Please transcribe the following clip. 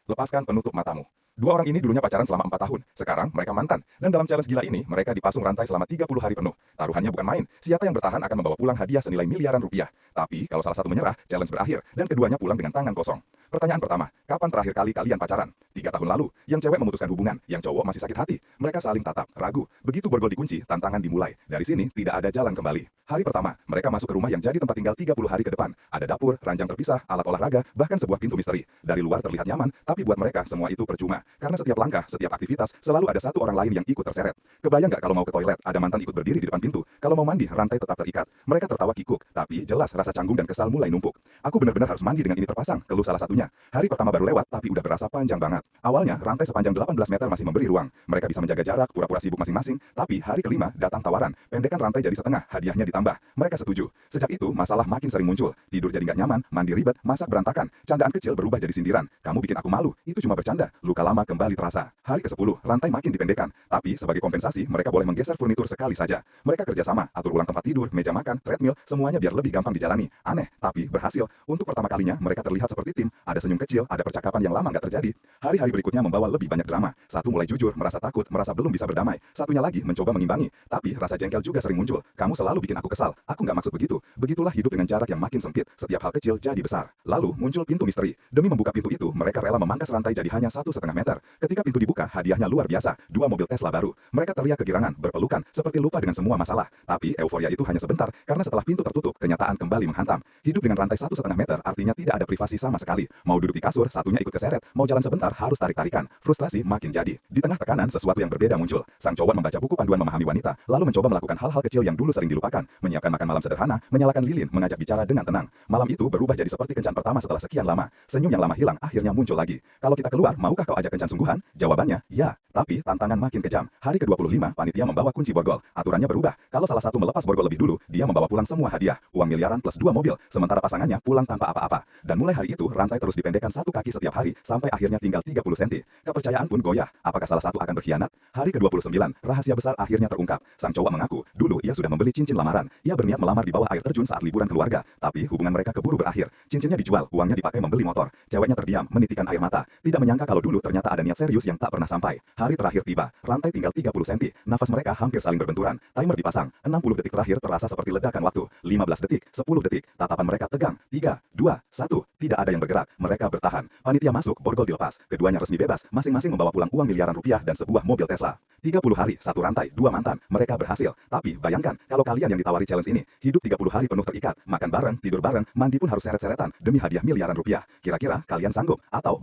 Lepaskan penutup matamu. Dua orang ini dulunya pacaran selama 4 tahun. Sekarang mereka mantan. Dan dalam challenge gila ini, mereka dipasung rantai selama 30 hari penuh. Taruhannya bukan main. Siapa yang bertahan akan membawa pulang hadiah senilai miliaran rupiah. Tapi, kalau salah satu menyerah, challenge berakhir. Dan keduanya pulang dengan tangan kosong. Pertanyaan pertama, kapan terakhir kali kalian pacaran? 3 tahun lalu. Yang cewek memutuskan hubungan. Yang cowok masih sakit hati. Mereka saling tatap, ragu. Begitu borgol dikunci, tantangan dimulai. Dari sini, tidak ada jalan kembali. Hari pertama, mereka masuk ke rumah yang jadi tempat tinggal 30 hari ke depan. Ada dapur, ranjang terpisah, alat olahraga, bahkan sebuah pintu misteri. Dari luar terlihat nyaman, tapi buat mereka semua itu percuma. Karena setiap langkah, setiap aktivitas, selalu ada satu orang lain yang ikut terseret. Kebayang nggak kalau mau ke toilet, ada mantan ikut berdiri di depan pintu. Kalau mau mandi, rantai tetap terikat. Mereka tertawa kikuk, tapi jelas rasa canggung dan kesal mulai numpuk. Aku benar-benar harus mandi dengan ini terpasang, keluh salah satunya. Hari pertama baru lewat, tapi udah berasa panjang banget. Awalnya, rantai sepanjang 18 meter masih memberi ruang. Mereka bisa menjaga jarak, pura-pura sibuk masing-masing. Tapi hari kelima, datang tawaran. Pendekkan rantai jadi setengah, hadiahnya ditambah. Mereka setuju. Sejak itu, masalah makin sering muncul. Tidur jadi nggak nyaman, mandi ribet, masak berantakan. Candaan kecil berubah jadi sindiran. Kamu bikin aku malu, itu cuma bercanda. Luka lama kembali terasa. Hari ke-10, rantai makin dipendekkan. Tapi sebagai kompensasi, mereka boleh menggeser furnitur sekali saja. Mereka kerjasama, atur ulang tempat tidur, meja makan, treadmill, semuanya biar lebih gampang dijalani. Aneh, tapi berhasil. Untuk pertama kalinya, mereka terlihat seperti tim. Ada senyum kecil, ada percakapan yang lama nggak terjadi. Hari-hari berikutnya membawa lebih banyak drama. Satu mulai jujur, merasa takut, merasa belum bisa berdamai. Satunya lagi mencoba mengimbangi. Tapi rasa jengkel juga sering muncul. Kamu selalu bikin aku kesal. Aku nggak maksud begitu. Begitulah hidup dengan jarak yang makin sempit. Setiap hal kecil jadi besar. Lalu muncul pintu misteri. Demi membuka pintu itu, mereka rela memangkas rantai jadi hanya 1,5 meter. Ketika pintu dibuka, hadiahnya luar biasa. 2 mobil Tesla baru. Mereka teriak kegirangan, berpelukan, seperti lupa dengan semua masalah. Tapi euforia itu hanya sebentar, karena setelah pintu tertutup, kenyataan kembali menghantam. Hidup dengan rantai 1,5 meter artinya tidak ada privasi sama sekali. Mau duduk di kasur, satunya ikut keseret. Mau jalan sebentar, harus tarik-tarikan. Frustrasi makin jadi. Di tengah tekanan, sesuatu yang berbeda muncul. Sang cowok membaca buku panduan memahami wanita, lalu mencoba melakukan hal-hal kecil yang dulu sering dilupakan. Menyiapkan makan malam sederhana, menyalakan lilin, mengajak bicara dengan tenang. Malam itu berubah jadi seperti kencan pertama setelah sekian lama. Senyum yang lama hilang, akhirnya muncul lagi. Kalau kita keluar, maukah kau ajak kencan sungguhan? Jawabannya, ya. Tapi tantangan makin kejam. Hari ke-25, panitia membawa kunci borgol. Aturannya berubah. Kalau salah satu melepas borgol lebih dulu, dia membawa pulang semua hadiah. Uang miliaran plus 2 mobil. Sementara pasangannya pulang tanpa apa-apa. Dan mulai hari itu, rantai terus dipendekkan 1 kaki setiap hari, sampai akhirnya tinggal 30 cm. Kepercayaan pun goyah. Apakah salah satu akan berkhianat? Hari ke-29, rahasia besar akhirnya terungkap. Sang cowok mengaku, dulu ia sudah membeli cincin lamaran. Ia berniat melamar di bawah air terjun saat liburan keluarga. Tapi hubungan mereka keburu berakhir. Cincinnya dijual, uangnya dipakai membeli motor. Ceweknya terdiam, menitikan air mata. Tidak menyangka kalau dulu ternyata ada niat serius yang tak pernah sampai. Hari terakhir tiba, rantai tinggal 30 cm. Nafas mereka hampir saling berbenturan. Timer dipasang, 60 detik terakhir terasa seperti ledakan waktu. 15 detik, 10 detik, tatapan mereka tegang. 3, 2, 1, tidak ada yang bergerak. Mereka bertahan. Panitia masuk, borgol dilepas. Keduanya resmi bebas, masing-masing membawa pulang uang miliaran rupiah dan sebuah mobil Tesla. 30 hari, 1 rantai, 2 mantan. Mereka berhasil. Tapi bayangkan, kalau kalian yang ditawari challenge ini, hidup 30 hari penuh terikat, makan bareng, tidur bareng, mandi pun harus seret-seretan demi hadiah miliaran rupiah. Kira-kira kalian sanggup? Atau